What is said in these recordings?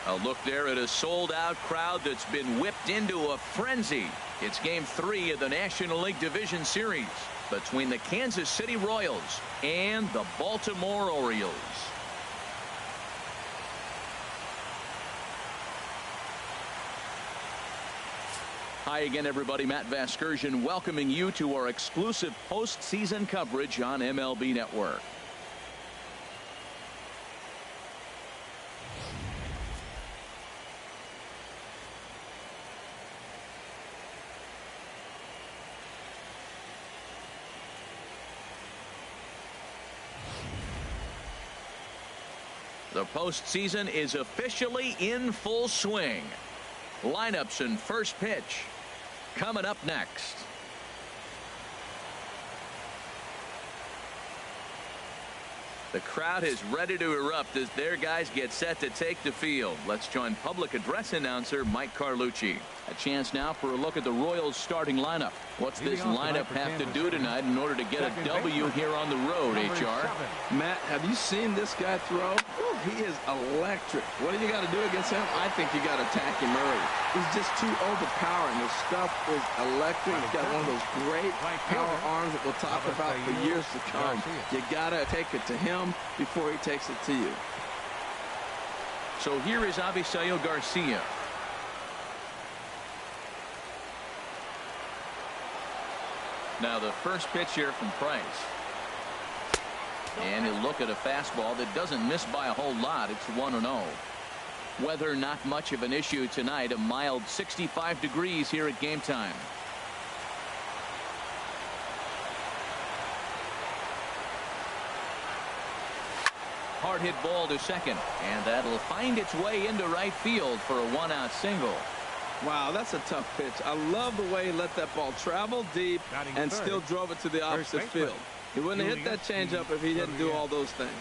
A look there at a sold-out crowd that's been whipped into a frenzy. It's Game 3 of the National League Division Series between the Kansas City Royals and the Baltimore Orioles. Hi again, everybody. Matt Vasgersian welcoming you to our exclusive postseason coverage on MLB Network. The postseason is officially in full swing. Lineups and first pitch coming up next. The crowd is ready to erupt as their guys get set to take the field. Let's join public address announcer Mike Carlucci. A chance now for a look at the Royals starting lineup. What's this lineup have to do tonight in order to get a W here on the road, HR? Matt, have you seen this guy throw? Ooh, he is electric. What do you got to do against him? I think you got to attack him early. He's just too overpowering. His stuff is electric. He's got one of those great power arms that we'll talk about for years to come. You got to take it to him before he takes it to you. So here is Avisail Garcia. Now the first pitch here from Price. And he'll look at a fastball that doesn't miss by a whole lot. It's 1-0. Weather not much of an issue tonight. A mild 65 degrees here at game time. Hard hit ball to second, and that'll find its way into right field for a one-out single. Wow, that's a tough pitch. I love the way he let that ball travel deep and still drove it to the opposite field. He wouldn't have hit that changeup if he didn't do all those things.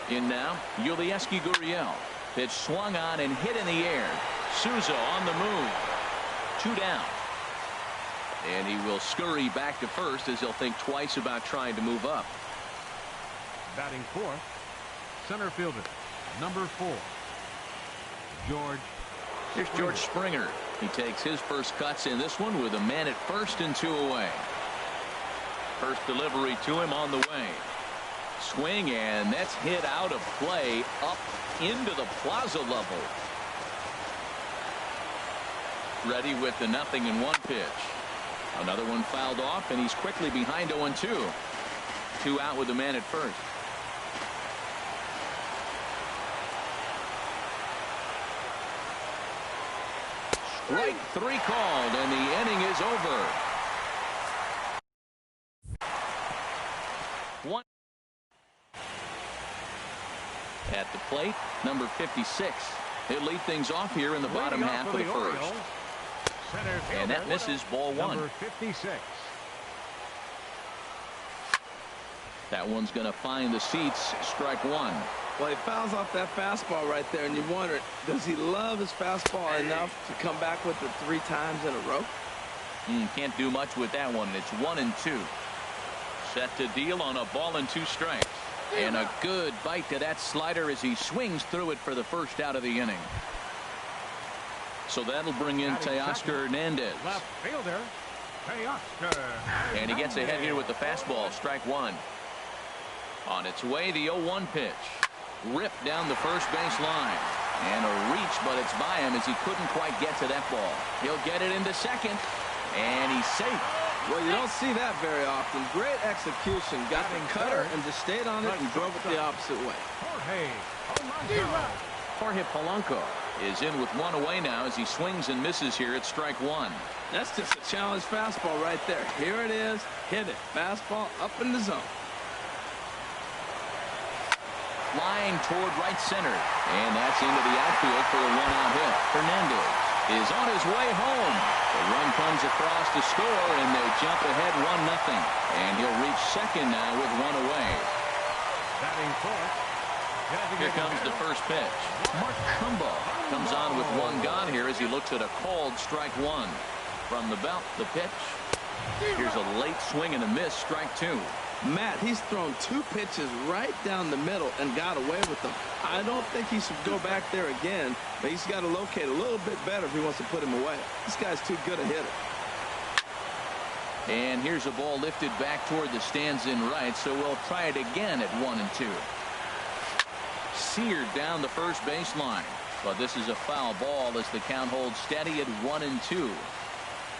In now, Yulieski Gurriel. Pitch swung on and hit in the air. Souza on the move. 2 down. And he will scurry back to first as he'll think twice about trying to move up. Batting fourth, center fielder, number 4, George. Here's George Springer. He takes his first cuts in this one with a man at first and 2 away. First delivery to him on the way. Swing, and that's hit out of play up into the plaza level. Ready with the 0-1 pitch. Another one fouled off, and he's quickly behind 0-2. 2 out with the man at first. Strike 3 called, and the inning is over. One at the plate, number 56. He'll lead things off here in the bottom half of the first. And that misses ball 1. Number 56. That one's going to find the seats. Strike 1. Well, he fouls off that fastball right there, and you wonder, does he love his fastball enough to come back with it 3 times in a row? Can't do much with that one. It's 1-2. Set to deal on a ball and 2 strikes. And a good bite to that slider as he swings through it for the first out of the inning. So that'll bring in Teoscar Hernandez. Left fielder, Teoscar. And he gets ahead here with the fastball. Strike 1. On its way, the 0-1 pitch. Ripped down the first base line. And a reach, but it's by him as he couldn't quite get to that ball. He'll get it into second. And he's safe. Well, you don't see that very often. Great execution. Got the cutter and just stayed on it and drove it the opposite way. Jorge Polanco is in with 1 away now as he swings and misses here at strike 1. That's just a challenge fastball right there. Here it is. Hit it. Fastball up in the zone. Line toward right center. And that's into the outfield for a 1-out hit. Hernandez is on his way home. The run comes across to score, and they jump ahead 1-0. And he'll reach second now with 1 away. Batting fourth. Here comes the first pitch. Mark Trumbo comes on with 1 gone here as he looks at a called strike 1. From the belt, the pitch. Here's a late swing and a miss, strike two. Matt, he's thrown 2 pitches right down the middle and got away with them. I don't think he should go back there again, but he's got to locate a little bit better if he wants to put him away. This guy's too good a hitter. And here's a ball lifted back toward the stands in right, so we'll try it again at 1-2. Seared down the first baseline, but this is a foul ball as the count holds steady at 1-2.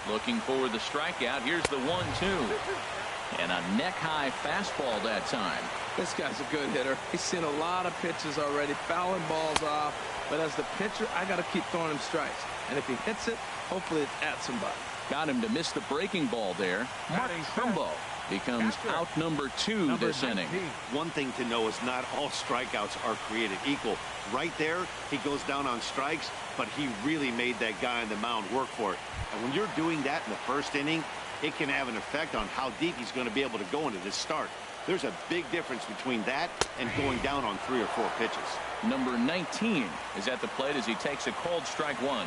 Looking for the strikeout. Here's the 1-2. And a neck-high fastball that time. This guy's a good hitter. He's seen a lot of pitches already, fouling balls off. But as the pitcher, I got to keep throwing him strikes. And if he hits it, hopefully it's at somebody. Got him to miss the breaking ball there. Mark Trumbo becomes out number 2 this inning. One thing to know is not all strikeouts are created equal. Right there, he goes down on strikes, but he really made that guy on the mound work for it. And when you're doing that in the first inning, it can have an effect on how deep he's going to be able to go into this start. There's a big difference between that and going down on 3 or 4 pitches. Number 19 is at the plate as he takes a cold strike 1.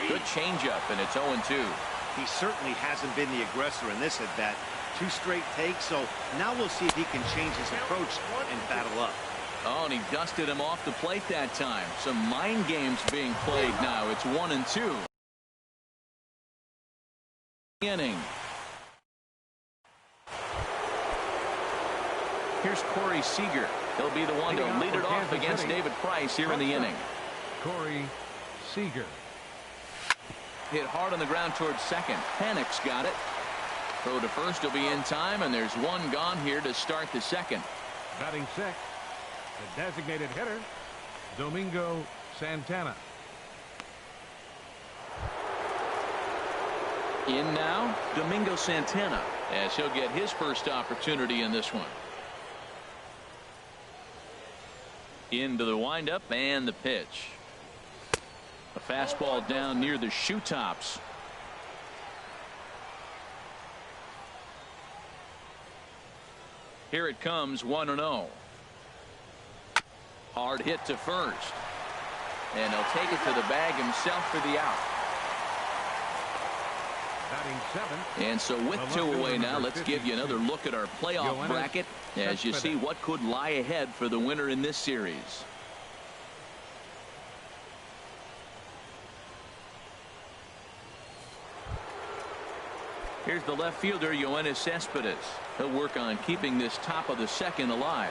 Good changeup, and it's 0-2. He certainly hasn't been the aggressor in this at bat. 2 straight takes, so now we'll see if he can change his approach and battle up. Oh, and he dusted him off the plate that time. Some mind games being played now. It's 1-2. Inning. Here's Corey Seager. He'll be the one to lead it off against David Price here in the inning. Corey Seager. Hit hard on the ground towards second. Panic's got it. Throw to first will be in time, and there's 1 gone here to start the second. Batting 6, the designated hitter, Domingo Santana. In now, Domingo Santana, as he'll get his first opportunity in this one. Into the windup and the pitch. A fastball down near the shoe tops. Here it comes, 1-0. Hard hit to first. And he'll take it to the bag himself for the out. And so with 2 away now, let's give you another look at our playoff bracket as you see what could lie ahead for the winner in this series. Here's the left fielder, Yoenis Cespedes. He'll work on keeping this top of the second alive.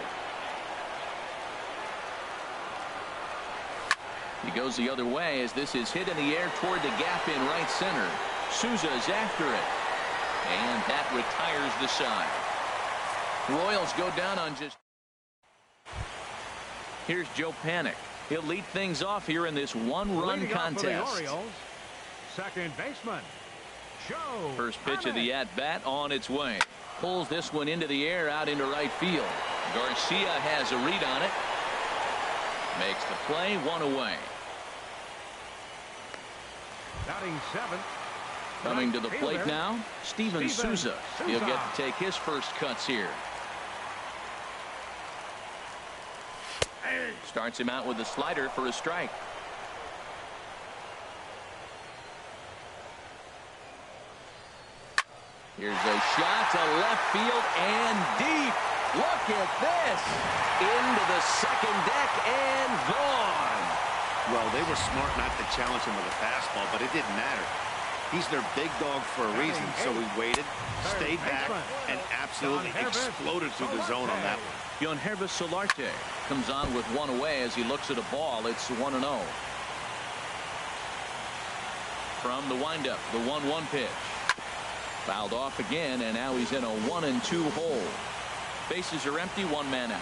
He goes the other way as this is hit in the air toward the gap in right center. Souza's after it. And that retires the side. Royals go down on just. Here's Joe Panik. He'll lead things off here in this 1-run contest. For the Orioles, second baseman, Joe First pitch Panik. of the at-bat on its way. Pulls this one into the air out into right field. Garcia has a read on it. Makes the play, 1 away. Batting 7. Coming to the plate now, Steven Souza. He'll get to take his first cuts here. Starts him out with a slider for a strike. Here's a shot to left field and deep. Look at this. Into the second deck and gone. Well, they were smart not to challenge him with a fastball, but it didn't matter. He's their big dog for a reason, so he waited, stayed back, and absolutely exploded through the zone on that one. Yoenis Solarte comes on with 1 away as he looks at a ball. It's 1-0. From the windup, the 1-1 pitch. Fouled off again, and now he's in a 1-2 hole. Bases are empty, 1 man out.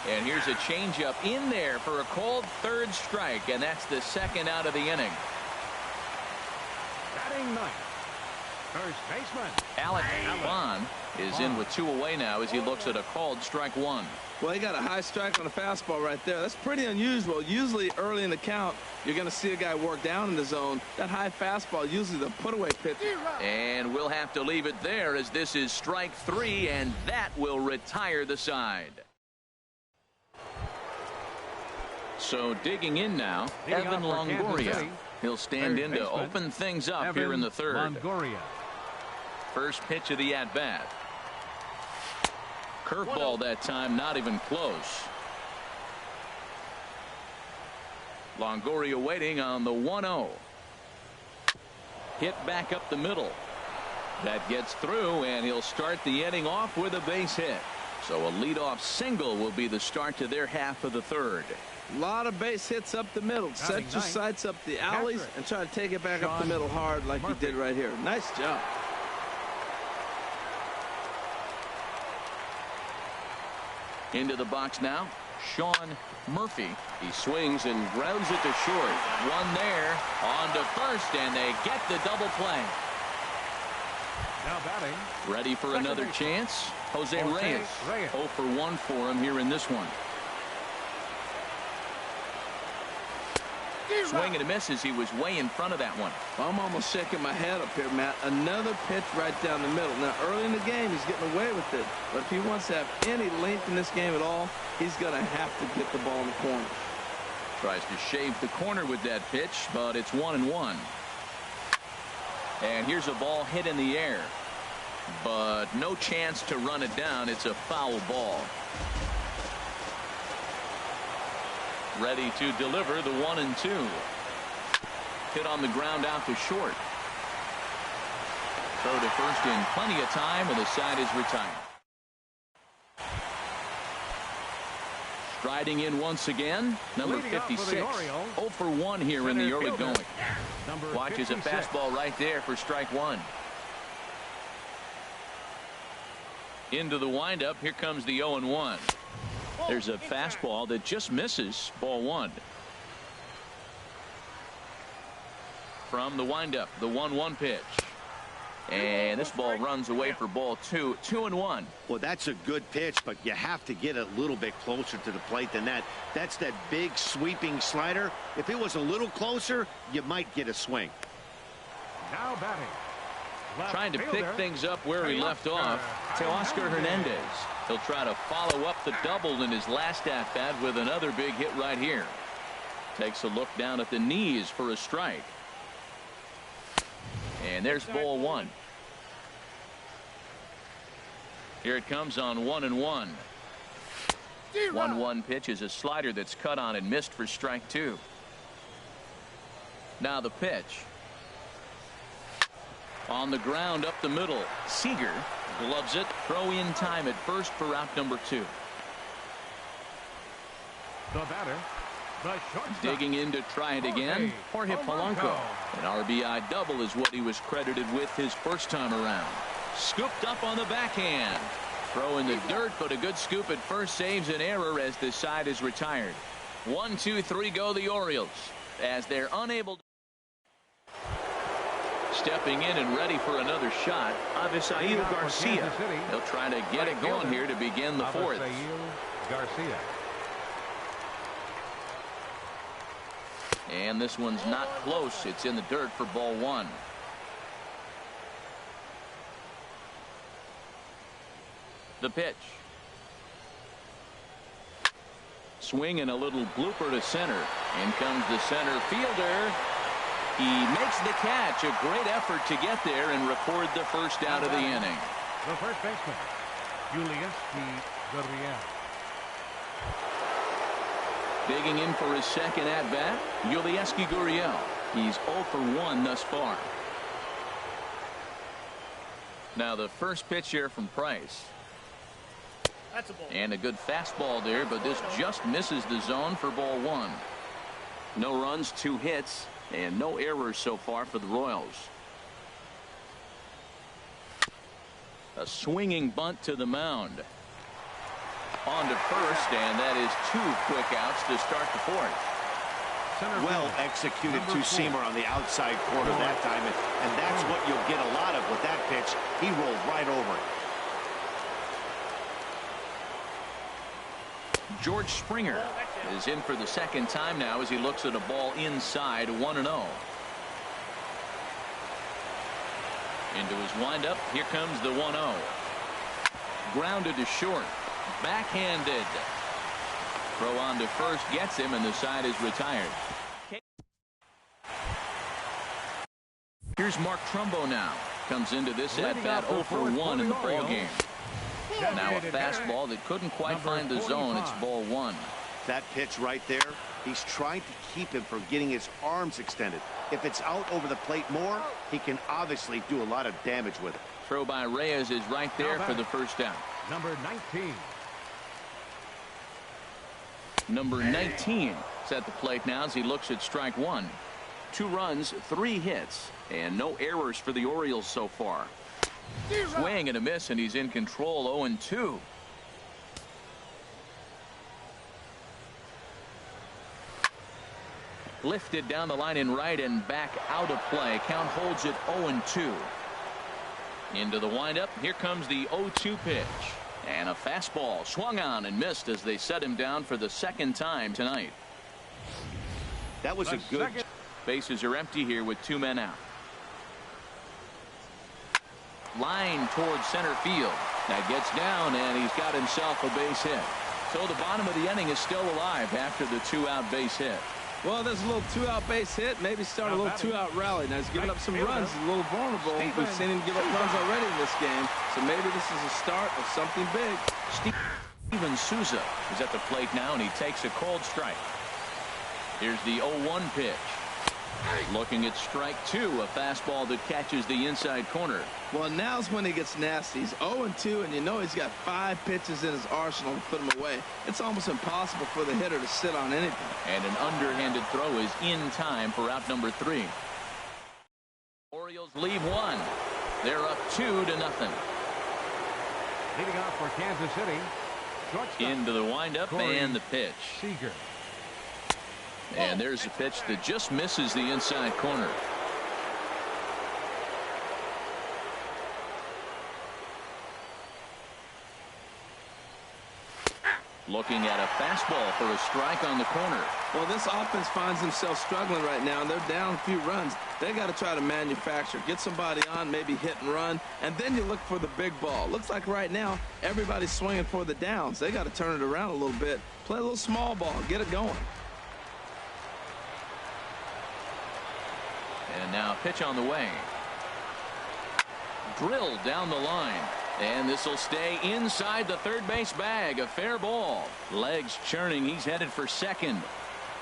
And here's a changeup in there for a called third strike, and that's the second out of the inning. Batting 9th, first baseman Alec Vaughn is in with 2 away now as he looks at a called strike 1. Well, he got a high strike on a fastball right there. That's pretty unusual. Usually early in the count, you're going to see a guy work down in the zone. That high fastball, usually the put-away pitch. And we'll have to leave it there as this is strike 3, and that will retire the side. So digging in now, Evan Longoria. He'll stand in to open things up here in the third. Longoria. First pitch of the at-bat. Curveball that time, not even close. Longoria waiting on the 1-0. Hit back up the middle. That gets through, and he'll start the inning off with a base hit. So a leadoff single will be the start to their half of the third. A lot of base hits up the middle. Set your sights up the alleys and try to take it back up the middle hard like he did right here. Nice job. Into the box now, Sean Murphy. He swings and grounds it to short. One there, on to first, and they get the double play. Now batting. Ready for another chance? Jose Reyes. 0 for 1 for him here in this one. Swing and a miss as he was way in front of that one. I'm almost shaking my head up here, Matt. Another pitch right down the middle. Now, early in the game, he's getting away with it. But if he wants to have any length in this game at all, he's going to have to get the ball in the corner. Tries to shave the corner with that pitch, but it's 1-1. And here's a ball hit in the air, but no chance to run it down. It's a foul ball. Ready to deliver the 1-2. Hit on the ground out to short. Throw to first in plenty of time, and the side is retired. Striding in once again, number 56. 0 for 1 here in the early going. Watches a fastball right there for strike one. Into the windup. Here comes the 0-1. There's a fastball that just misses. Ball one. From the windup, the 1-1 pitch. And this ball runs away for ball two. 2-1. Well, that's a good pitch, but you have to get a little bit closer to the plate than that. That's that big sweeping slider. If it was a little closer, you might get a swing. Now batting. Trying to pick things up where he left off. Teoscar Hernandez. He'll try to follow up the double in his last at-bat with another big hit right here. Takes a look down at the knees for a strike. And there's ball one. Here it comes on 1-1. 1-1 pitch is a slider that's cut on and missed for strike two. Now the pitch. On the ground up the middle. Seager gloves it. Throw in time at first for out number 2. The batter, the shortstop. Digging in to try it again. Jorge Polanco. An RBI double is what he was credited with his first time around. Scooped up on the backhand. Throw in the dirt, but a good scoop at first saves an error as the side is retired. 1, 2, 3 go the Orioles as they're unable to. Stepping in and ready for another shot, Avisail Garcia. He'll try to get it going here to begin the fourth. Garcia. And this one's not close. It's in the dirt for ball one. The pitch. Swing and a little blooper to center. In comes the center fielder. He makes the catch. A great effort to get there and record the first out of the inning. The first baseman, Julius Gurriel. Digging in for his second at-bat, Yulieski Gurriel. He's 0 for 1 thus far. Now the first pitch here from Price. That's a ball. And a good fastball there, but this just misses the zone for ball one. No runs, 2 hits, and no errors so far for the Royals. A swinging bunt to the mound. On to first, and that is 2 quick outs to start the fourth. Well executed two-seamer on the outside corner that time, and that's what you'll get a lot of with that pitch. He rolled right over it. George Springer is in for the second time now as he looks at a ball inside. 1-0. Into his windup. Here comes the 1-0. Grounded to short. Backhanded. Throw on to first gets him, and the side is retired. Here's Mark Trumbo now. Comes into this at-bat 0 for 1 in the ball game. Now a fastball that couldn't quite find the zone. It's ball 1. That pitch right there, he's trying to keep him from getting his arms extended. If it's out over the plate more, he can obviously do a lot of damage with it. Throw by Reyes is right there for the first down. Number 19. Number 19 is at the plate now as he looks at strike 1. 2 runs, 3 hits, and no errors for the Orioles so far. Swing and a miss, and he's in control. 0-2. Lifted down the line in right and back out of play. Count holds it 0-2. Into the windup. Here comes the 0-2 pitch. And a fastball swung on and missed as they set him down for the second time tonight. That was a good. Bases are empty here with 2 men out. Line towards center field. That gets down, and he's got himself a base hit. So the bottom of the inning is still alive after the 2-out base hit. Well, there's a little 2-out base hit. Maybe start a little 2-out rally. Now he's giving up some runs. He's a little vulnerable. We've seen him give up runs already in this game. So maybe this is a start of something big. Steven Souza is at the plate now, and he takes a cold strike. Here's the 0-1 pitch. Looking at strike 2, a fastball that catches the inside corner. Well, now's when he gets nasty. He's 0-2, and you know he's got 5 pitches in his arsenal to put him away. It's almost impossible for the hitter to sit on anything. And an underhanded throw is in time for out number 3. Orioles leave 1. They're up 2-0. Leading off for Kansas City. Shortstop. Into the windup and the pitch. Seager. And there's a pitch that just misses the inside corner. Looking at a fastball for a strike on the corner. Well, this offense finds themselves struggling right now, and they're down a few runs. They got to try to manufacture, get somebody on, maybe hit and run, and then you look for the big ball. Looks like right now everybody's swinging for the downs. They got to turn it around a little bit, play a little small ball, get it going. And now a pitch on the way. Drilled down the line. And this will stay inside the third base bag. A fair ball. Legs churning. He's headed for second.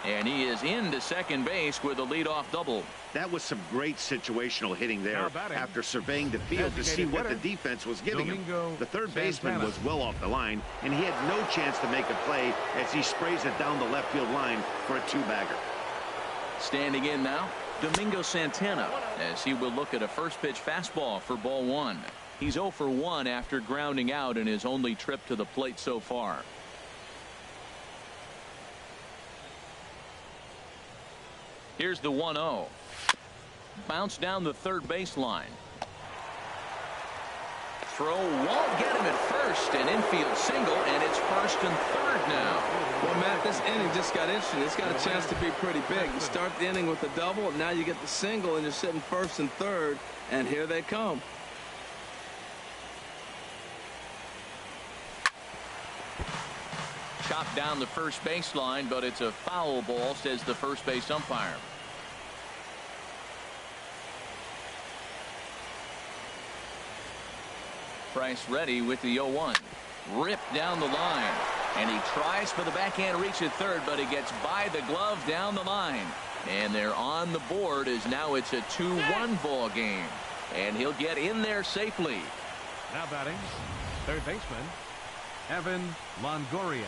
And he is into second base with a leadoff double. That was some great situational hitting there after surveying the field to see what the defense was giving him. The third baseman was well off the line, and he had no chance to make a play as he sprays it down the left field line for a 2-bagger. Standing in now, Domingo Santana, as he will look at a first pitch fastball for ball 1. He's 0 for 1 after grounding out in his only trip to the plate so far. Here's the 1-0. Bounce down the third baseline. Throw won't get him at first. An infield single, and it's first and third now. Well, Matt, this inning just got interesting. It's got a chance to be pretty big. You start the inning with a double, and now you get the single, and you're sitting first and third, and here they come. Chopped down the first baseline, but it's a foul ball, says the first base umpire. Price ready with the 0-1. Ripped down the line. And he tries for the backhand reach at third, but he gets by the glove down the line. And they're on the board as now it's a 2-1 ball game. And he'll get in there safely. Now batting, third baseman, Evan Longoria.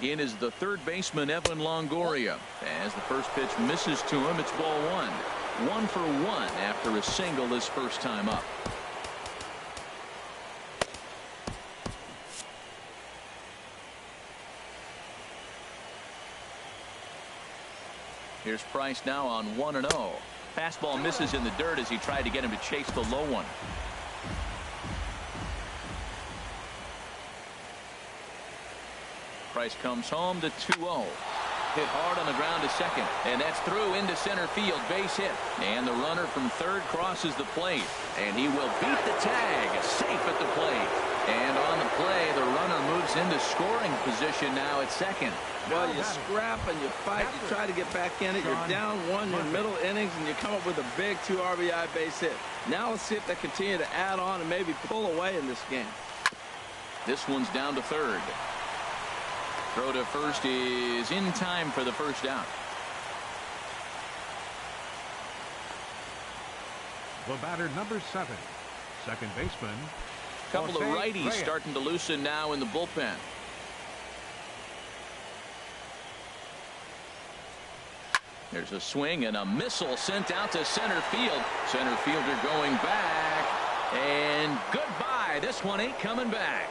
In is the third baseman, Evan Longoria. As the first pitch misses to him, it's ball 1. 1 for 1 after a single his first time up. Here's Price now on 1-0. Fastball misses in the dirt as he tried to get him to chase the low one. Price comes home to 2-0. Hit hard on the ground to second, and that's through into center field. Base hit, and the runner from third crosses the plate, and he will beat the tag. Safe at the plate, and on the play the runner moves into scoring position now at second. Well, you scrap and you fight, you try to get back in it. You're down one in middle innings, and you come up with a big 2 RBI base hit. Now let's see if they continue to add on and maybe pull away in this game. This one's down to third. Throw to first is in time for the first out. The batter, number 7, second baseman. Couple of Jose righties Reyes. starting to loosen now in the bullpen. There's a swing and a missile sent out to center field. Center fielder going back, and goodbye. This one ain't coming back.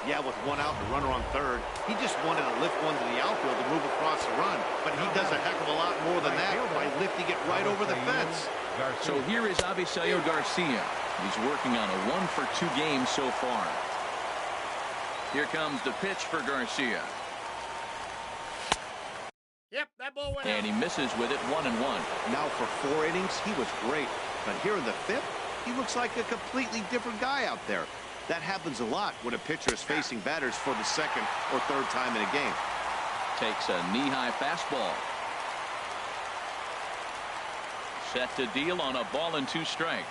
Yeah, with one out and a runner on third, he just wanted to lift one to the outfield to move across the run. But he does a heck of a lot more than that by lifting it right over the fence. So here is Avisaíl Garcia. He's working on a 1-for-2 game so far. Here comes the pitch for Garcia. Yep, that ball went And out. he misses with it, 1-1. Now for 4 innings, he was great. But here in the 5th, he looks like a completely different guy out there. That happens a lot when a pitcher is facing batters for the 2nd or 3rd time in a game. Takes a knee-high fastball. Set to deal on a ball and 2 strikes.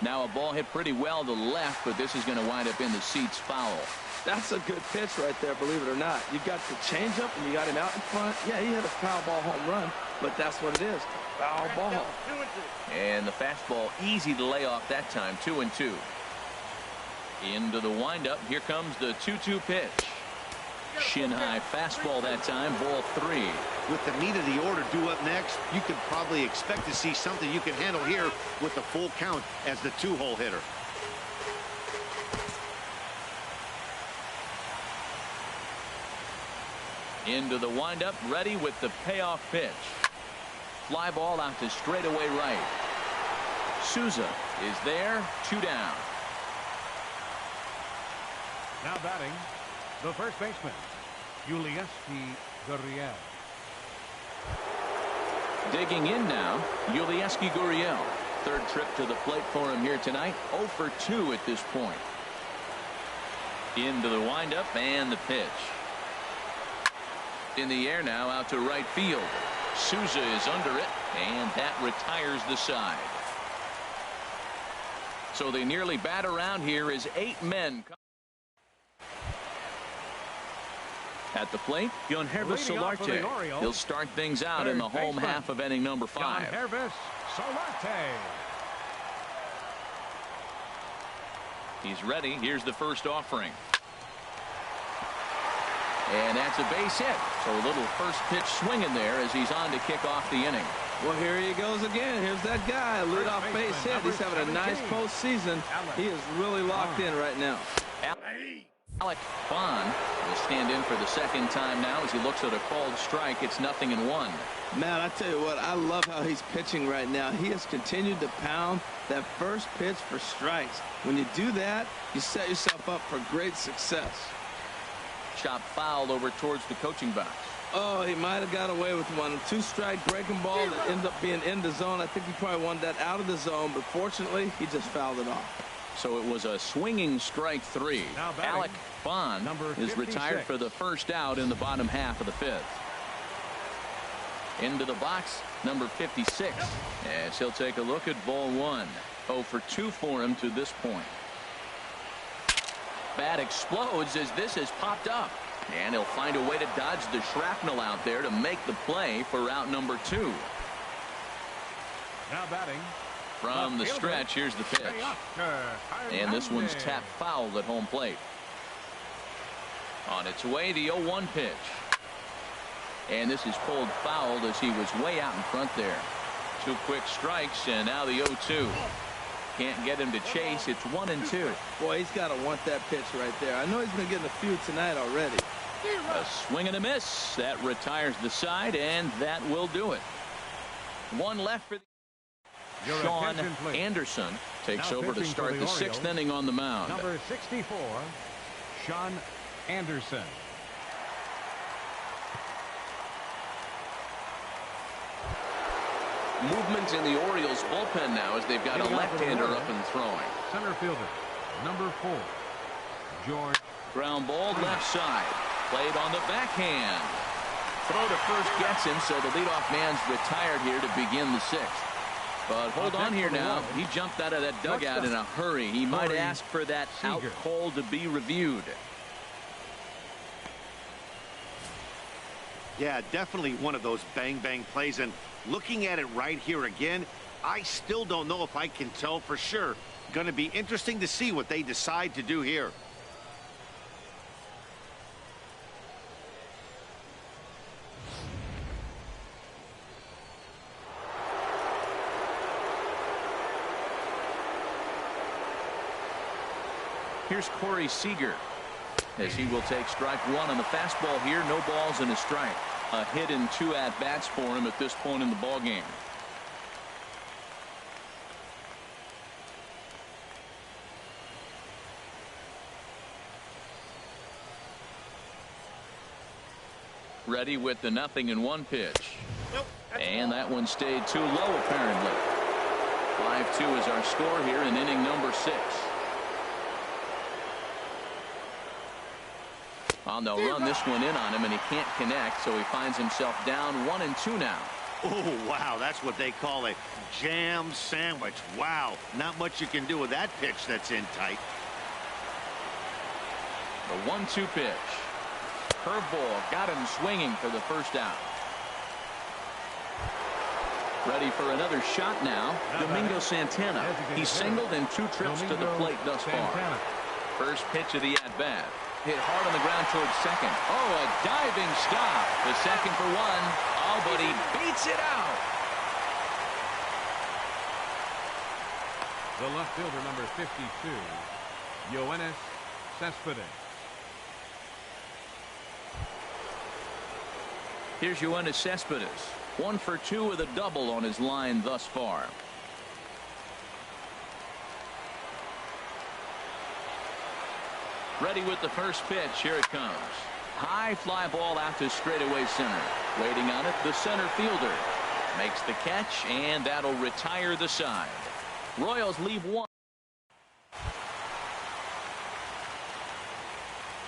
Now a ball hit pretty well to left, but this is going to wind up in the seats foul. That's a good pitch right there, believe it or not. You got the changeup and you got him out in front. Yeah, he hit a foul ball home run, but that's what it is. Foul ball. 2 and 2. And the fastball easy to lay off that time, 2-2. Into the windup. Here comes the 2-2 pitch. Shin high fastball that time, ball 3. With the meat of the order due up next, you could probably expect to see something you can handle here with the full count as the 2-hole hitter. Into the windup, ready with the payoff pitch. Fly ball out to straightaway right. Souza is there, 2 down. Now batting, the first baseman, Yulieski Gurriel. Digging in now, Yulieski Gurriel. 3rd trip to the plate for him here tonight. 0-for-2 at this point. Into the windup and the pitch. In the air now, out to right field. Souza is under it, and that retires the side. So they nearly bat around here as 8 men. At the plate, Yonhervis Leading off for the Solarte. Orioles, He'll start things out in the third home baseman, half of inning number 5. Yonhervis Solarte. He's ready. Here's the first offering. And that's a base hit. So a little first pitch swinging there as he's on to kick off the inning. Well, here he goes again. Here's that guy, leadoff base hit. He's having a nice postseason. He is really locked in right now. Alec Bond will stand in for the 2nd time now as he looks at a called strike. It's 0-1. Man, I tell you what, I love how he's pitching right now. He has continued to pound that first pitch for strikes. When you do that, you set yourself up for great success. Chop foul over towards the coaching box. Oh, he might have got away with one. 2-strike breaking ball that ended up being in the zone. I think he probably wanted that out of the zone, but fortunately, he just fouled it off. So it was a swinging strike 3. Now batting, Alec Bond number is retired 56. for the first out in the bottom half of the 5th. Into the box, number 56. As he'll take a look at ball 1. 0-for-2 for him to this point. Bat explodes as this has popped up. And he'll find a way to dodge the shrapnel out there to make the play for out number 2. Now batting, From the stretch, here's the pitch. And this one's tapped foul at home plate. On its way, the 0-1 pitch. And this is pulled fouled as he was way out in front there. 2 quick strikes, and now the 0-2. Can't get him to chase. It's 1-2. Boy, he's got to want that pitch right there. I know he's been getting a few tonight already. A swing and a miss. That retires the side, and that will do it. One left for Your Sean attention, please. Anderson takes Now over to pitching for start the the Orioles, sixth inning on the mound. Number 64, Sean Anderson. Movement in the Orioles bullpen now as they've got a left-hander up and throwing. Center fielder, number 4, George. Ground ball left side. Played on the backhand. Throw to first gets him, so the leadoff man's retired here to begin the sixth. But hold on here now. He jumped out of that dugout in a hurry. He might ask for that out call to be reviewed. Yeah, definitely one of those bang-bang plays. And looking at it right here again, I still don't know if I can tell for sure. Going to be interesting to see what they decide to do here. Here's Corey Seager as he will take strike one on the fastball here. No balls and a strike. A hit and 2 at-bats for him at this point in the ballgame. Ready with the 0-1 pitch. Nope, And that one stayed too low apparently. 5-2 is our score here in inning number 6. On the run, this one in on him, and he can't connect, so he finds himself down 1-2 now. Oh, wow, that's what they call a jam sandwich. Wow, not much you can do with that pitch that's in tight. The 1-2 pitch. Curveball got him swinging for the first out. Ready for another shot now. Domingo Santana. He's singled in 2 trips to the plate thus far. First pitch of the at-bat. Hit hard on the ground towards second. Oh, a diving stop. The second for 1. Oh, but he beats it out. The left fielder, number 52, Yoenis Cespedes. Here's Yoenis Cespedes. 1 for 2 with a double on his line thus far. Ready with the first pitch. Here it comes. High fly ball out to straightaway center. Waiting on it, the center fielder makes the catch, and that'll retire the side. Royals leave 1.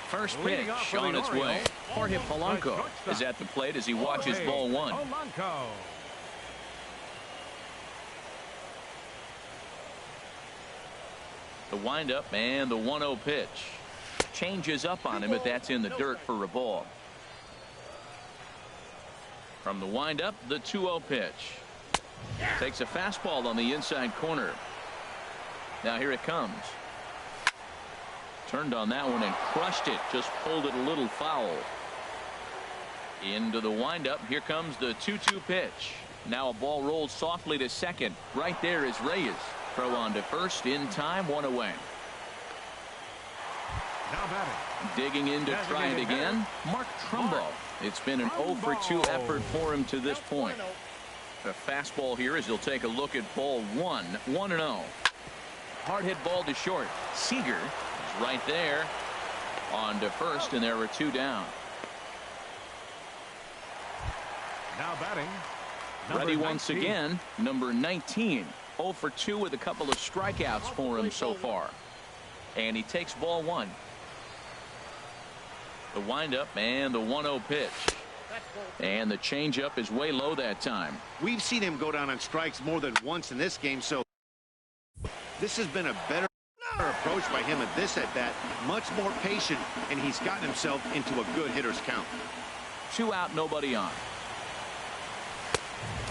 First pitch on its way. Jorge Polanco is at the plate as he watches ball 1. The windup and the 1-0 pitch. Changes up on him, but that's in the dirt for a ball. From the windup, the 2-0 pitch. Takes a fastball on the inside corner. Now here it comes. Turned on that one and crushed it. Just pulled it a little foul. Into the windup. Here comes the 2-2 pitch. Now a ball rolls softly to second. Right there is Reyes. Throw on to first in time. 1 away. Now batting. Digging in to try it again. Mark Trumbo. It's been an 0 for 2 effort for him to this point. The fastball here as he'll take a look at ball 1. 1-0. Hard hit ball to short. Seager is right there. On to first, and there were 2 down. Now batting. Ready once again. Number 19. 0 for 2 with a couple of strikeouts for him so far. And he takes ball 1. The windup and the 1-0 pitch. And the changeup is way low that time. We've seen him go down on strikes more than once in this game, so this has been a better approach by him at this at-bat. Much more patient, and he's gotten himself into a good hitter's count. 2 out, nobody on.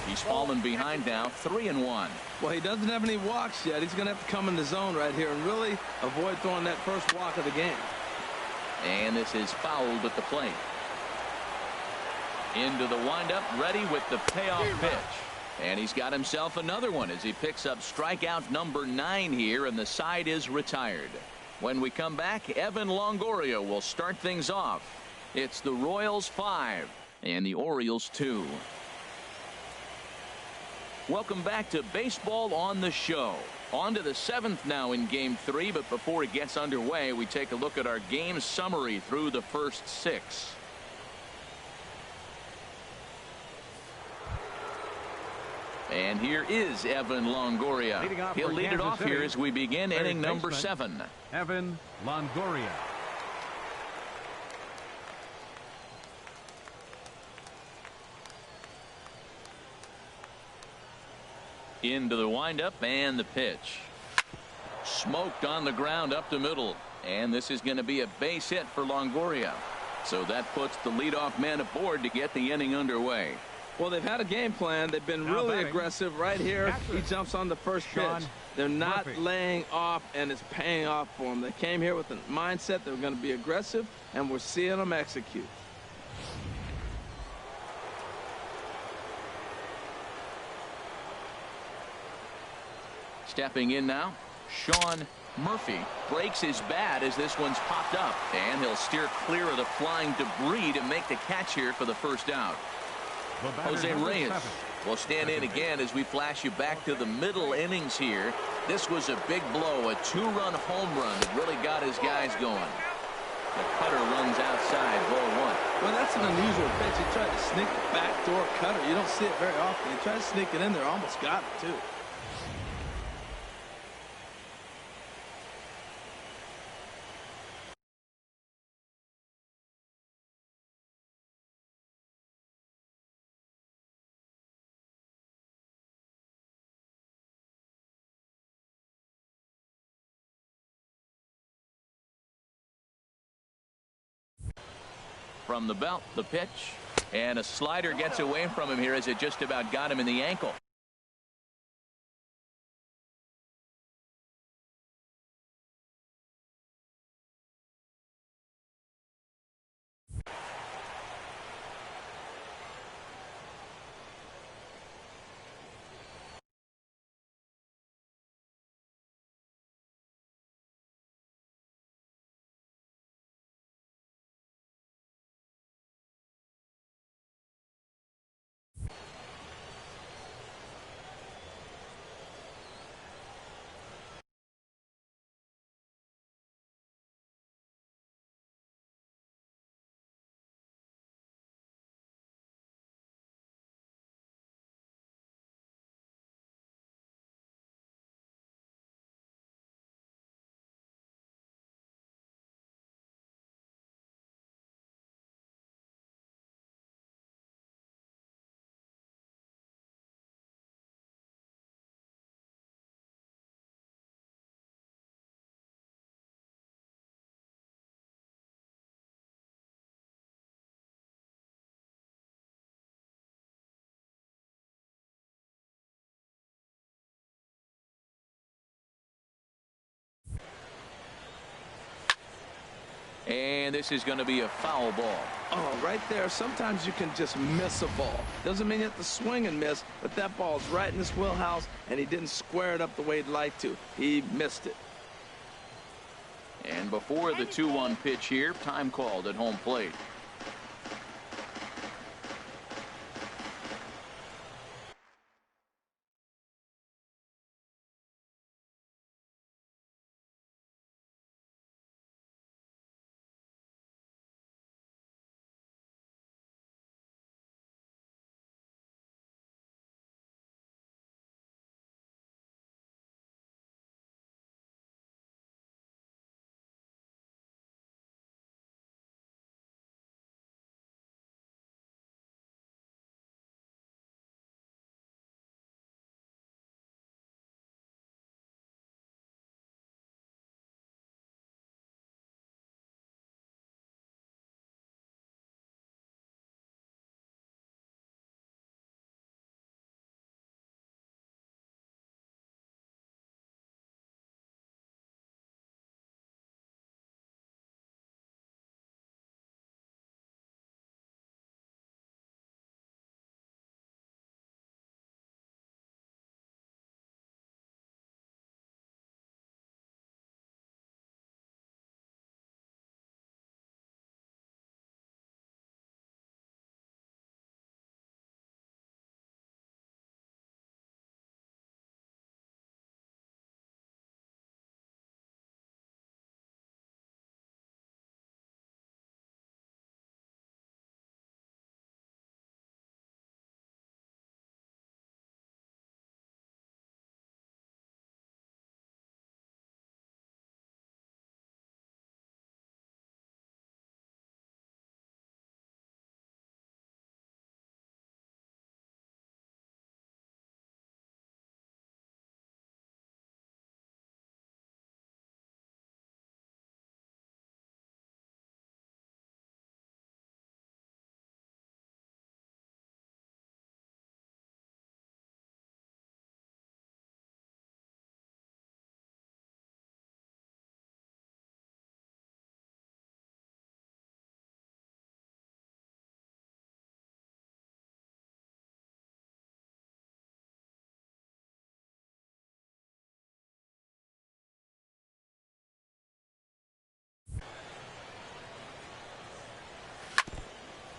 He's fallen behind now, 3-1. Well, he doesn't have any walks yet. He's going to have to come in the zone right here and really avoid throwing that first walk of the game. And this is fouled at the plate. Into the windup, ready with the payoff pitch. And he's got himself another one as he picks up strikeout number 9 here, and the side is retired. When we come back, Evan Longoria will start things off. It's the Royals 5 and the Orioles 2. Welcome back to Baseball on the Show. On to the 7th now in Game 3, but before it gets underway, we take a look at our game summary through the first 6. And here is Evan Longoria. He'll lead it off here as we begin inning number 7. Evan Longoria. Into the windup and the pitch. Smoked on the ground up the middle. And this is going to be a base hit for Longoria. So that puts the leadoff man aboard to get the inning underway. Well, they've had a game plan. They've been really aggressive right here. He jumps on the first pitch. They're not laying off, and it's paying off for them. They came here with a mindset they were going to be aggressive, and we're seeing them execute. Stepping in now, Sean Murphy breaks his bat as this one's popped up, and he'll steer clear of the flying debris to make the catch here for the first out. Jose Reyes will stand in again as we flash you back to the middle innings here. This was a big blow, a 2-run home run that really got his guys going. The cutter runs outside, ball 1. Well, that's an unusual pitch. He tried to sneak the backdoor cutter. You don't see it very often. He tried to sneak it in there, almost got it too. From the belt, the pitch, and a slider gets away from him here as it just about got him in the ankle. And this is going to be a foul ball. Oh, right there. Sometimes you can just miss a ball. Doesn't mean you have to swing and miss, but that ball's right in his wheelhouse, and he didn't square it up the way he'd like to. He missed it. And before the 2-1 pitch here, time called at home plate.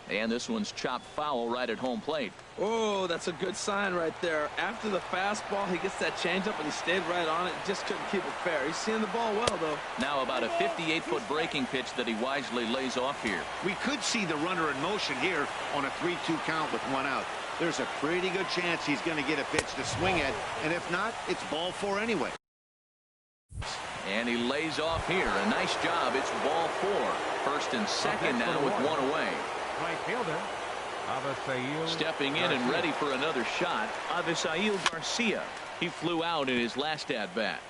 And this one's chopped foul right at home plate. Oh, that's a good sign right there. After the fastball, he gets that changeup, and he stayed right on it. Just couldn't keep it fair. He's seeing the ball well, though. Now about a 58-foot breaking pitch that he wisely lays off here. We could see the runner in motion here on a 3-2 count with 1 out. There's a pretty good chance he's going to get a pitch to swing at, and if not, it's ball 4 anyway. And he lays off here. A nice job. It's ball 4. First and second now with 1 away. Right fielder, Avisail Stepping in and ready for another shot, Avisail Garcia. He flew out in his last at-bat.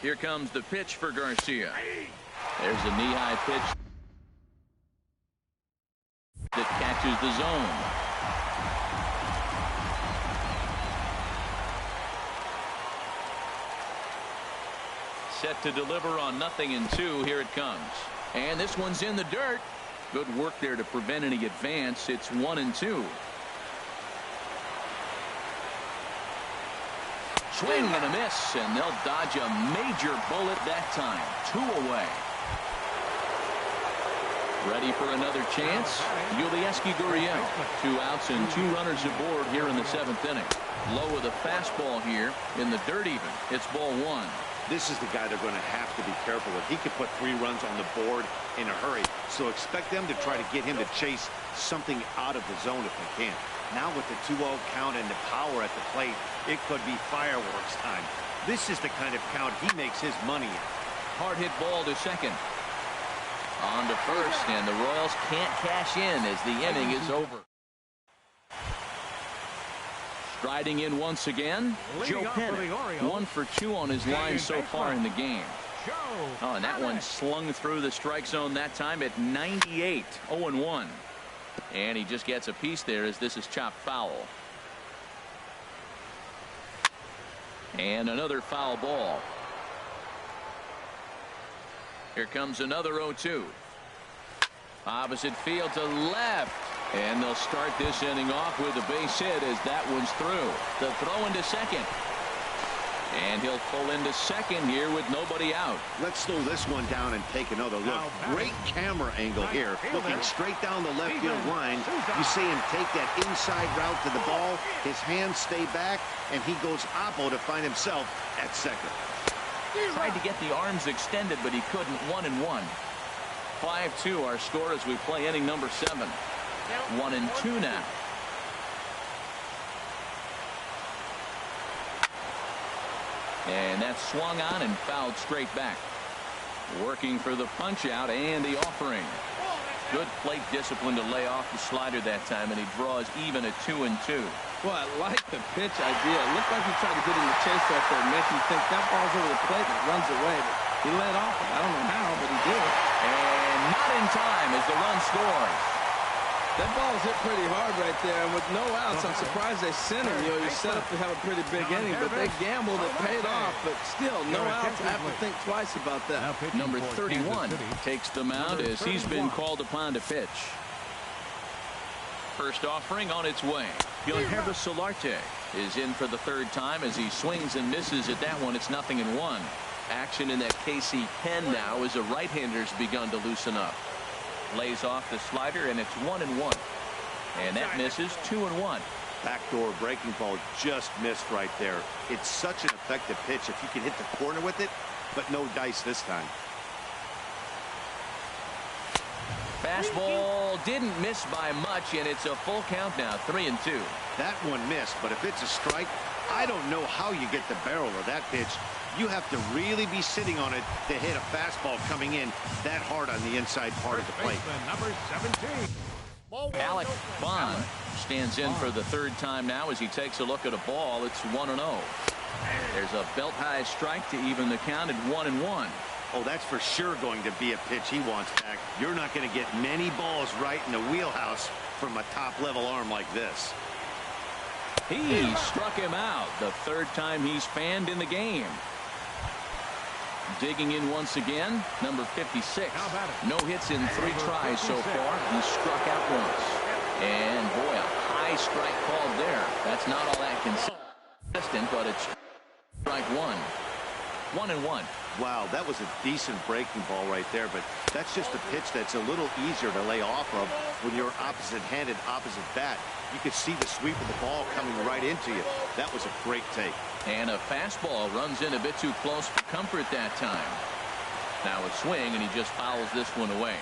Here comes the pitch for Garcia. There's a knee-high pitch that catches the zone. Set to deliver on 0-2. Here it comes. And this one's in the dirt. Good work there to prevent any advance. It's 1-2. Swing and a miss, and they'll dodge a major bullet that time. 2 away. Ready for another chance. Yulieski Gurriel. 2 outs and 2 runners aboard here in the 7th inning. Low with a fastball here in the dirt even. It's ball 1. This is the guy they're going to have to be careful with. He could put 3 runs on the board in a hurry. So expect them to try to get him to chase something out of the zone if they can. Now with the 2-0 count and the power at the plate, it could be fireworks time. This is the kind of count he makes his money in. Hard hit ball to second. On to first, and the Royals can't cash in as the inning is over. Striding in once again, Joe Pennant. 1 for 2 on his line so far in the game. Oh, and that one slung through the strike zone that time at 98. 0-1. And he just gets a piece there as this is chopped foul. And another foul ball. Here comes another 0-2. Opposite field to left. And they'll start this inning off with a base hit as that one's through. The throw into second. And he'll pull into second here with nobody out. Let's slow this one down and take another look. Great camera angle here. Looking straight down the left field line. You see him take that inside route to the ball. His hands stay back, and he goes oppo to find himself at second. Tried to get the arms extended, but he couldn't. 1-1. 5-2 our score as we play inning number 7. 1-2 now. And that's swung on and fouled straight back. Working for the punch out and the offering. Good plate discipline to lay off the slider that time, and he draws even at 2-2. Well, I like the pitch idea. It looked like he tried to get in the chase right there, make him think that ball's over the plate and it runs away. But he let off it. I don't know how, but he did. And not in time as the run scores. That ball was hit pretty hard right there, and with no outs, I'm surprised they sent him. You know, you're set up to have a pretty big inning, but they gambled, it paid off, but still, no outs. I have to think twice about that. Number 31 takes the mound as he's been called upon to pitch. First offering on its way. Guilherme Solarte is in for the 3rd time as he swings and misses at that one. It's 0-1. Action in that KC pen now as a right-hander's begun to loosen up. Lays off the slider, and it's 1-1. And that misses. 2-1. Backdoor breaking ball just missed right there. It's such an effective pitch if you can hit the corner with it, but no dice this time. Fastball didn't miss by much, and it's a full count now. 3-2. That one missed, but if it's a strike, I don't know how you get the barrel of that pitch. You have to really be sitting on it to hit a fastball coming in that hard on the inside part of the plate. Number 17. Alec Bond stands in for the 3rd time now as he takes a look at a ball. It's 1-0. There's a belt high strike to even the count at 1-1. Oh, that's for sure going to be a pitch he wants back. You're not going to get many balls right in the wheelhouse from a top level arm like this. He struck him out. The 3rd time he's fanned in the game. Digging in once again, number 56. No hits in 3 tries so far. He struck out once. And boy, a high strike called there. That's not all that consistent, but it's strike 1. 1-1. Wow, that was a decent breaking ball right there, but that's just a pitch that's a little easier to lay off of when you're opposite-handed, opposite bat. You could see the sweep of the ball coming right into you. That was a great take. And a fastball runs in a bit too close for comfort that time. Now a swing, and he just fouls this one away.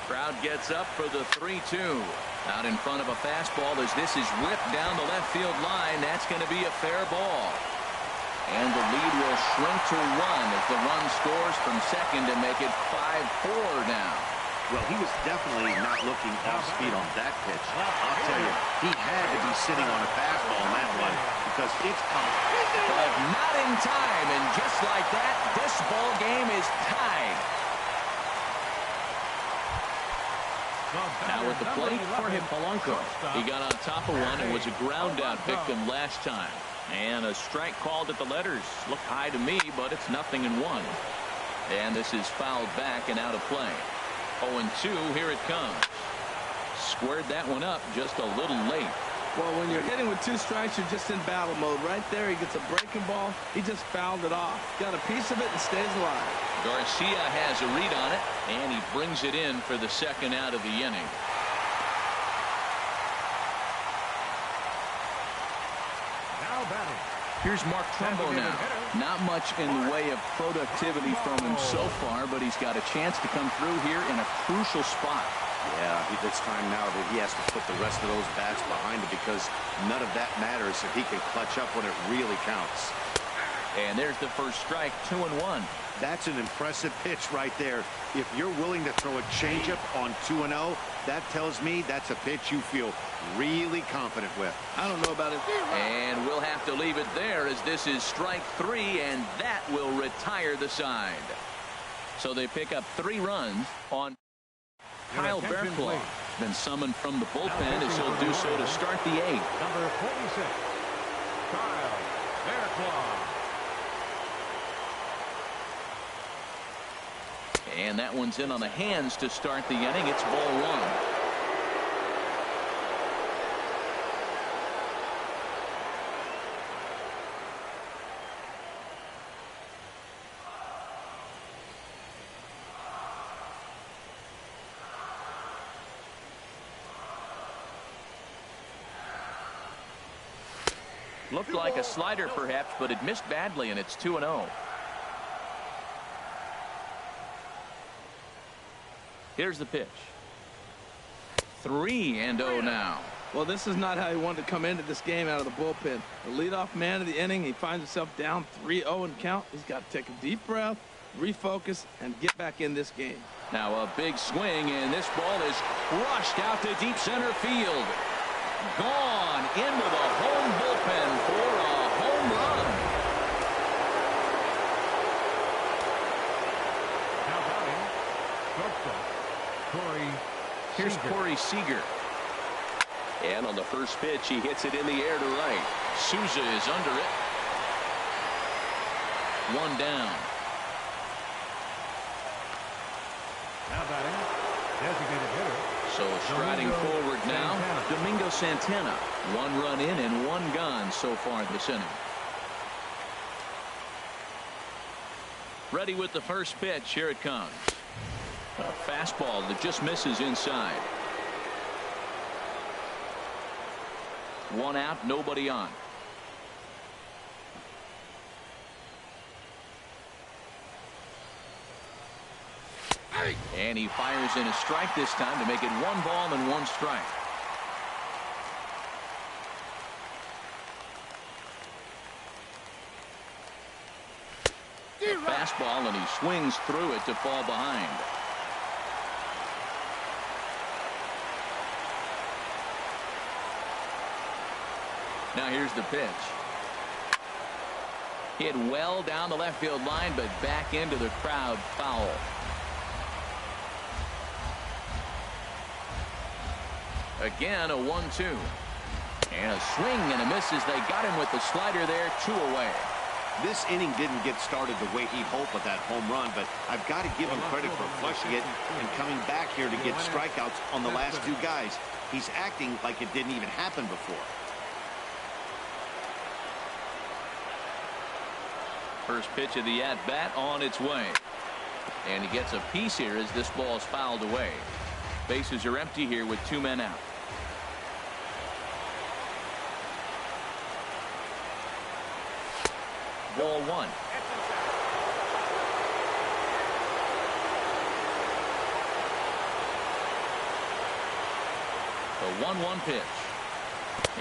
Crowd gets up for the 3-2. Out in front of a fastball as this is ripped down the left field line. That's going to be a fair ball. And the lead will shrink to 1 as the run scores from second to make it 5-4 now. Well, he was definitely not looking off speed on that pitch. I'll tell you, he had to be sitting on a fastball on that one because it's coming. But not in time, and just like that, this ball game is tied. Now at the plate, Jorge Polanco. He got on top of one and was a ground-out victim last time. And a strike called at the letters. Looked high to me, but it's 0-1. And this is fouled back and out of play. 0-2, here it comes. Squared that one up just a little late. Well, when you're hitting with 2 strikes, you're just in battle mode. Right there, he gets a breaking ball. He just fouled it off. Got a piece of it and stays alive. Garcia has a read on it, and he brings it in for the second out of the inning. Now batting. Here's Mark Trumbo now. Not much in the way of productivity from him so far, but he's got a chance to come through here in a crucial spot. Yeah, it's time now that he has to put the rest of those bats behind him because none of that matters if he can clutch up when it really counts. And there's the first strike, 2-1. That's an impressive pitch right there. If you're willing to throw a changeup on 2-0, that tells me that's a pitch you feel really confident with. I don't know about it. And we'll have to leave it there as this is strike 3, and that will retire the side. So they pick up 3 runs on Kyle Bearclaw. Been summoned from the bullpen as he'll do so to start the 8th. Number 46, Kyle Bearclaw. And that one's in on the hands to start the inning. It's ball 1. Looked like a slider perhaps, but it missed badly, and it's 2-0. Here's the pitch. 3-0 now. Well, this is not how he wanted to come into this game out of the bullpen. The leadoff man of the inning, he finds himself down 3-0 in count. He's got to take a deep breath, refocus, and get back in this game. Now a big swing, and this ball is crushed out to deep center field. Gone into the home bullpen for a home run. Now batting, shortstop, Corey Here's Seager. Corey Seager. And on the first pitch, he hits it in the air to right. Souza is under it. 1 down. Now batting, designated hitter. So striding Domingo forward now, Santana. Domingo Santana. 1 run in and 1 gone so far this inning. Ready with the first pitch. Here it comes. A fastball that just misses inside. 1 out, nobody on. And he fires in a strike this time to make it 1 ball and 1 strike. Fastball, and he swings through it to fall behind. Now here's the pitch. Hit well down the left field line, but back into the crowd, foul. Again, a 1-2. And a swing and a miss as they got him with the slider there, 2 away. This inning didn't get started the way he hoped with that home run, but I've got to give him credit for flushing it and coming back here to get strikeouts on the last 2 guys. He's acting like it didn't even happen before. First pitch of the at-bat on its way. And he gets a piece here as this ball is fouled away. Bases are empty here with 2 men out. Ball 1. The 1-1 pitch.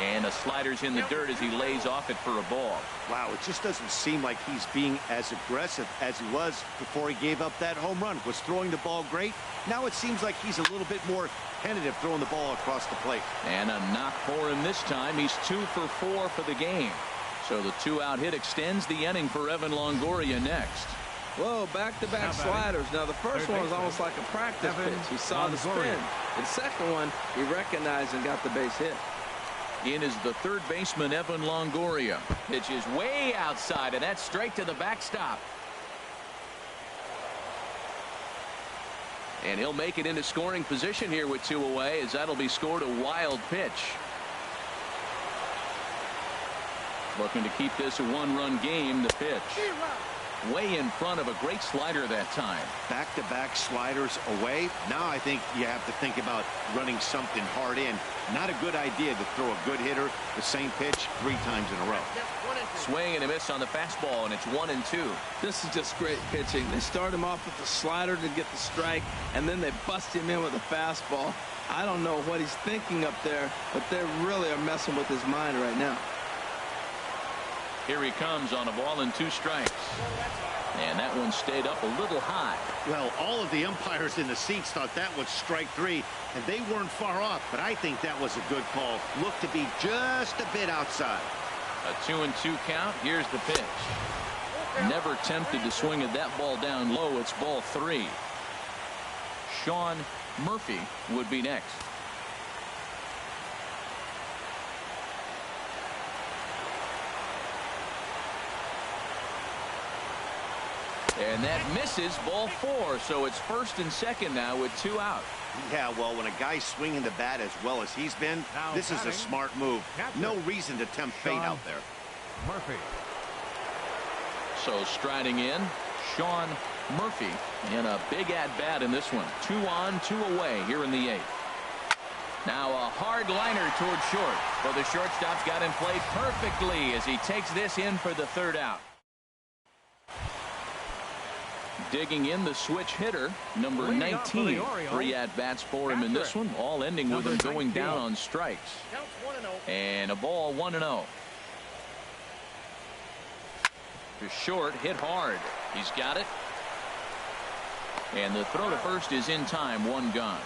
And a slider's in the dirt as he lays off it for a ball. Wow, it just doesn't seem like he's being as aggressive as he was before he gave up that home run. Was throwing the ball great. Now it seems like he's a little bit more tentative throwing the ball across the plate. And a knock for him this time. He's 2 for 4 for the game. So the 2-out hit extends the inning for Evan Longoria next. Whoa, back-to-back sliders. Now, the first one was almost like a practice pitch. He saw the spin. The second one, he recognized and got the base hit. In is the third baseman, Evan Longoria. Pitch is way outside, and that's straight to the backstop. And he'll make it into scoring position here with 2 away, as that'll be scored a wild pitch. Looking to keep this a 1-run game. The pitch way in front of a great slider that time. Back-to-back sliders away. Now I think you have to think about running something hard in. Not a good idea to throw a good hitter the same pitch 3 times in a row. Swing and a miss on the fastball, and it's 1-2. This is just great pitching. They start him off with the slider to get the strike, and then they bust him in with a fastball. I don't know what he's thinking up there, but they really are messing with his mind right now. Here he comes on a ball and 2 strikes. And that one stayed up a little high. Well, all of the umpires in the seats thought that was strike 3, and they weren't far off, but I think that was a good call. Looked to be just a bit outside. A 2-2 count. Here's the pitch. Never tempted to swing at that ball down low. It's ball 3. Sean Murphy would be next. And that misses, ball 4. So it's first and second now with 2 out. Yeah, well, when a guy's swinging the bat as well as he's been, this is a smart move. No reason to tempt fate out there. Murphy. So striding in, Sean Murphy, in a big at-bat in this one. 2 on, 2 away here in the 8th. Now a hard liner towards short. But the shortstop's got him played perfectly as he takes this in for the 3rd out. Digging in the switch hitter, number 19. 3 at-bats for him in this one, all ending with him going down on strikes. And a ball 1-0. To short, hit hard. He's got it. And the throw to first is in time, 1 gone.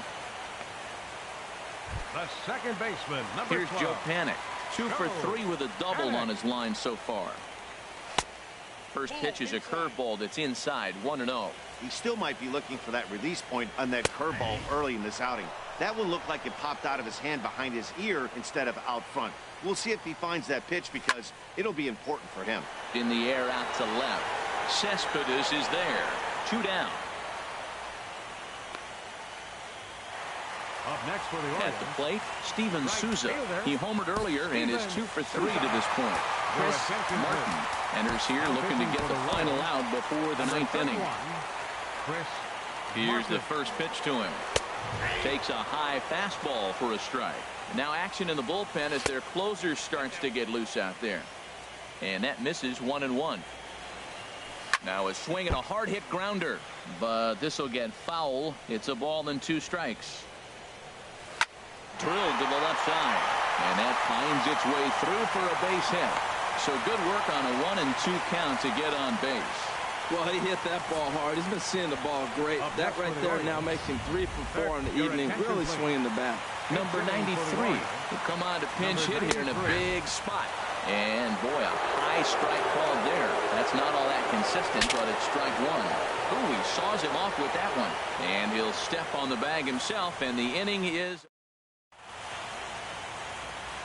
The second baseman, number Here's 12. Joe Panik, 2 for 3 with a double on his line so far. First pitch is a curveball that's inside, 1-0. He still might be looking for that release point on that curveball early in this outing. That one looked like it popped out of his hand behind his ear instead of out front. We'll see if he finds that pitch because it'll be important for him. In the air out to left. Cespedes is there. 2 down. Up next for the Orioles. At the plate, Steven Souza. He homered earlier and is 2 for 3 to this point. Chris Martin enters here looking to get the final out before the 9th inning. Here's the first pitch to him. Takes a high fastball for a strike. Now action in the bullpen as their closer starts to get loose out there. And that misses, 1-1. Now a swing and a hard hit grounder. But this will get foul. It's a ball and 2 strikes. Drilled to the left side. And that finds its way through for a base hit. So good work on a 1-2 count to get on base. Well, he hit that ball hard. He's been seeing the ball great. That right there now makes him 3 for 4 in the evening. Really swinging the bat. Number 93 will come on to pinch hit here in a big spot. And boy, a high strike called there. That's not all that consistent, but it's strike 1. Ooh, he saws him off with that one. And he'll step on the bag himself, and the inning is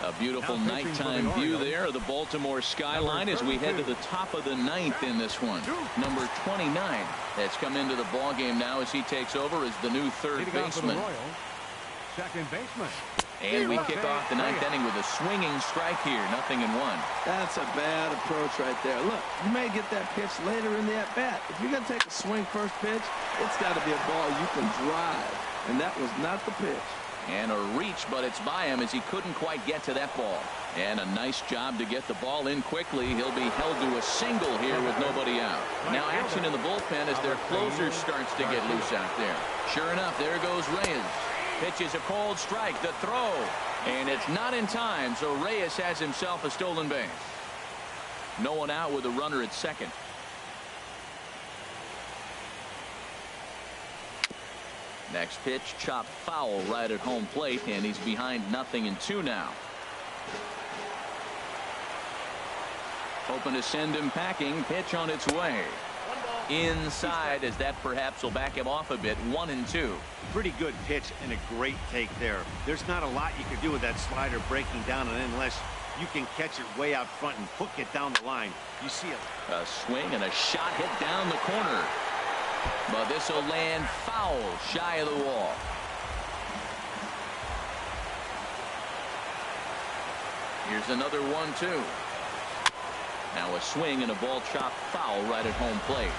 a beautiful nighttime view there of the Baltimore skyline as we head to the top of the 9th in this one. Number 29 has come into the ball game now as he takes over as the new 3rd baseman. Second baseman, And we kick off the ninth inning with a swinging strike here. 0-1. That's a bad approach right there. Look, you may get that pitch later in the at-bat. If you're going to take a swing first pitch, it's got to be a ball you can drive. And that was not the pitch. And a reach, but it's by him as he couldn't quite get to that ball. And a nice job to get the ball in quickly. He'll be held to a single here with nobody out. Now action in the bullpen as their closer starts to get loose out there. Sure enough, there goes Reyes. Pitches a cold strike, the throw, and it's not in time, so Reyes has himself a stolen base. No one out with a runner at second. Next pitch, chopped foul right at home plate, and he's behind 0-2 now. Hoping to send him packing. Pitch on its way. Inside, as that perhaps will back him off a bit. 1-2. Pretty good pitch and a great take there. There's not a lot you can do with that slider breaking down, and unless you can catch it way out front and hook it down the line, you see it. A swing and a shot hit down the corner. But this will land foul shy of the wall. Here's another 1-2. Now a swing and a ball chopped foul right at home plate.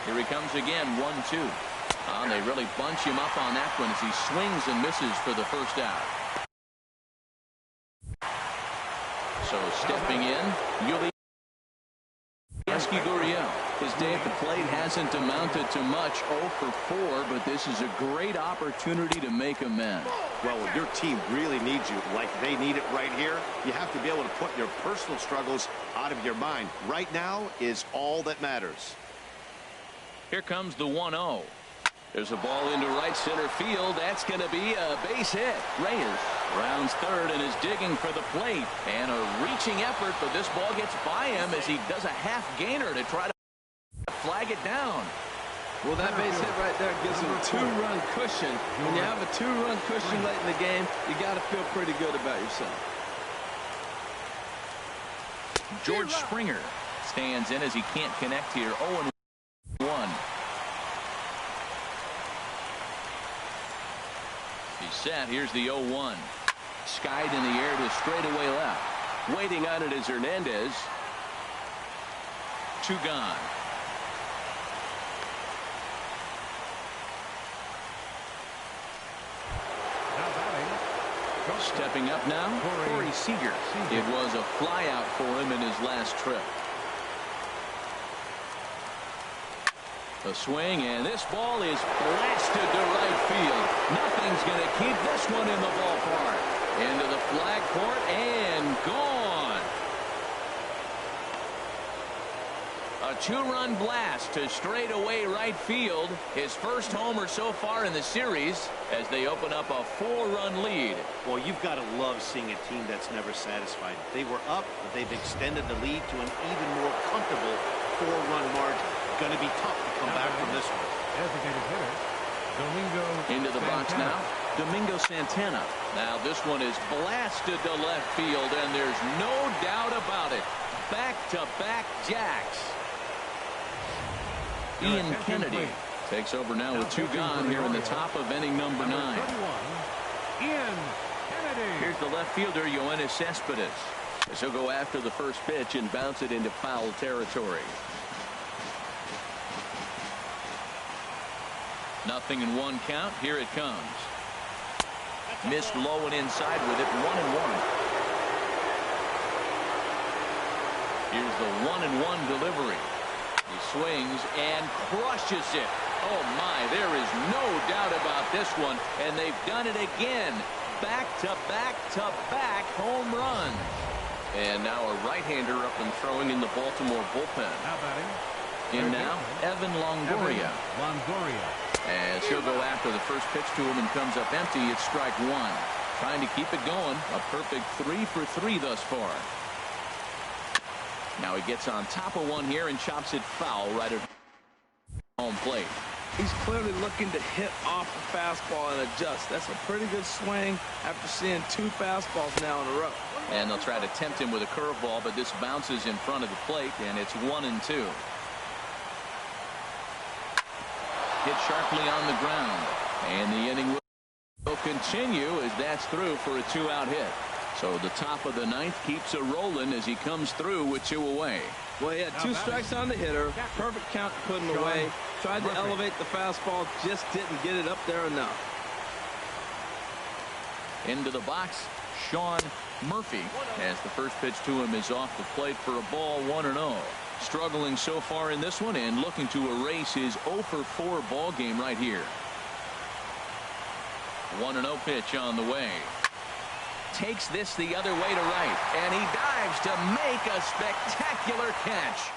Here he comes again, 1-2. They really bunch him up on that one as he swings and misses for the first out. So stepping in, Gurriel. His day at the plate hasn't amounted to much. 0 for 4, but this is a great opportunity to make amends. Well, when your team really needs you, like they need it right here, you have to be able to put your personal struggles out of your mind. Right now is all that matters. Here comes the 1-0. There's a ball into right center field. That's going to be a base hit. Reyes rounds third and is digging for the plate. And a reaching effort, but this ball gets by him as he does a half gainer to try to flag it down. Well, that base hit right there gives him a 2-run cushion. When you have a 2-run cushion late in the game, you got to feel pretty good about yourself. George Springer stands in as he can't connect here. 0-1. He's set. Here's the 0-1. Skied in the air to straightaway left. Waiting on it is Hernandez. 2 gone. Stepping up now, Corey Seager. It was a flyout for him in his last trip. A swing, and this ball is blasted to right field. Nothing's going to keep this one in the ballpark. Into the flag court and gone. A 2-run blast to straightaway right field. His first homer so far in the series as they open up a 4-run lead. Well, you've got to love seeing a team that's never satisfied. They were up, but they've extended the lead to an even more comfortable 4-run margin. Going to be tough to come back from this one. Designated hitter, Domingo into the box now, Domingo Santana. Now this one is blasted to left field, and there's no doubt about it. Back-to-back jacks. Ian Kennedy takes over now with 2 gone here in the top of inning number 9. Ian Kennedy. Here's the left fielder, Yoenis Cespedes. As he'll go after the first pitch and bounce it into foul territory. 0-1 count. Here it comes. Missed low and inside with it. 1-1. Here's the 1-1 delivery. He swings and crushes it. Oh my, there is no doubt about this one, and they've done it again. Back-to-back-to-back home runs. And now a right-hander up and throwing in the Baltimore bullpen. Now batting. In now, Evan Longoria. As he'll go after the first pitch to him and comes up empty, it's strike 1. Trying to keep it going. A perfect 3 for 3 thus far. Now he gets on top of one here and chops it foul right at home plate. He's clearly looking to hit off the fastball and adjust. That's a pretty good swing after seeing 2 fastballs now in a row. And they'll try to tempt him with a curveball, but this bounces in front of the plate, and it's 1-2. hit sharply on the ground. And the inning will continue as that's through for a 2-out hit. So the top of the ninth keeps it rolling as he comes through with 2 away. Well, he had 2 strikes on the hitter. Perfect count to put him away. Tried to elevate the fastball, just didn't get it up there enough. Into the box, Sean Murphy, as the first pitch to him is off the plate for a ball, 1-0. Struggling so far in this one and looking to erase his 0-for-4 ball game right here. 1-0 pitch on the way. Takes this the other way to right, and he dives to make a spectacular catch.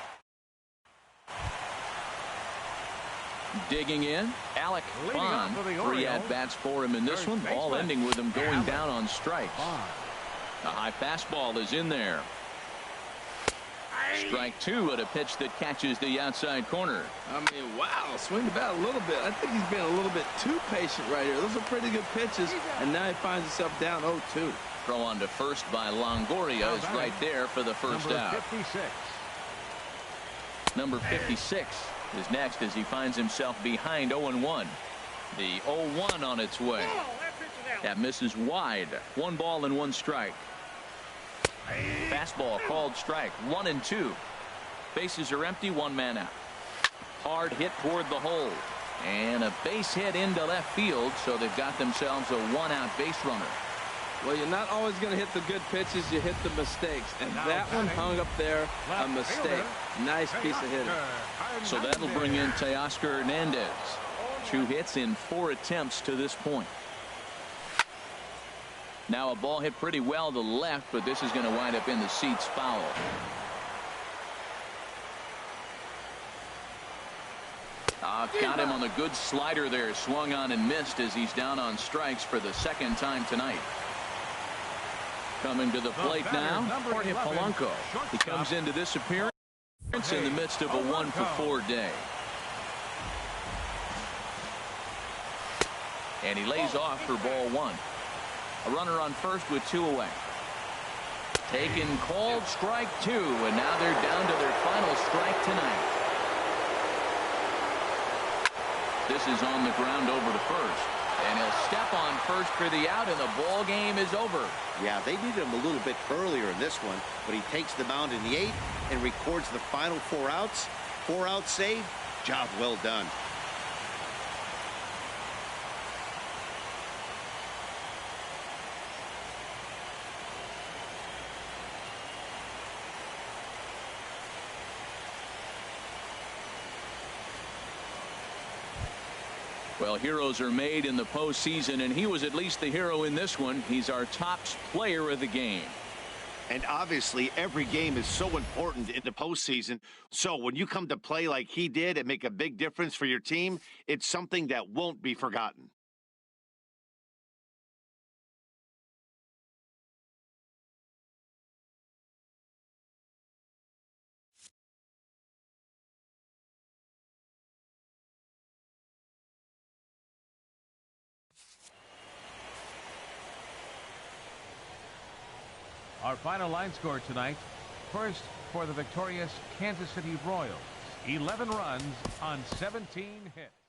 Digging in, Alec Bond. 3 at-bats for him in this one, all ending with him going down on strikes. A high fastball is in there. Strike 2 at a pitch that catches the outside corner. I mean, wow, swing the bat a little bit. I think he's been a little bit too patient right here. Those are pretty good pitches, and now he finds himself down 0-2. Throw on to first by Longoria is right there for the first out. 56. Number 56 is next as he finds himself behind 0-1. The 0-1 on its way. That misses wide. 1 ball and 1 strike. Fastball called strike. 1-2. Bases are empty. 1 man out. Hard hit toward the hole. And a base hit into left field, so they've got themselves a 1-out base runner. Well, you're not always going to hit the good pitches. You hit the mistakes. And that one hung up there, a mistake. Nice piece of hitting. So that'll bring in Teoscar Hernandez. 2 hits in 4 attempts to this point. Now a ball hit pretty well to left, but this is going to wind up in the seats foul. Got him on the good slider there. Swung on and missed as he's down on strikes for the 2nd time tonight. Coming to the plate now, Jorge Polanco. He comes into this appearance in the midst of a 1-for-4 day. And he lays off for ball 1. A runner on first with 2 away. Taken, called strike 2, and now they're down to their final strike tonight. This is on the ground over to first, and he'll step on first for the out, and the ball game is over. Yeah, they needed him a little bit earlier in this one, but he takes the mound in the 8th and records the final 4 outs. 4 outs saved. Job well done. Well, heroes are made in the postseason, and he was at least the hero in this one. He's our top player of the game. And obviously, every game is so important in the postseason. So when you come to play like he did and make a big difference for your team, it's something that won't be forgotten. Our final line score tonight. First, for the victorious Kansas City Royals, 11 runs on 17 hits.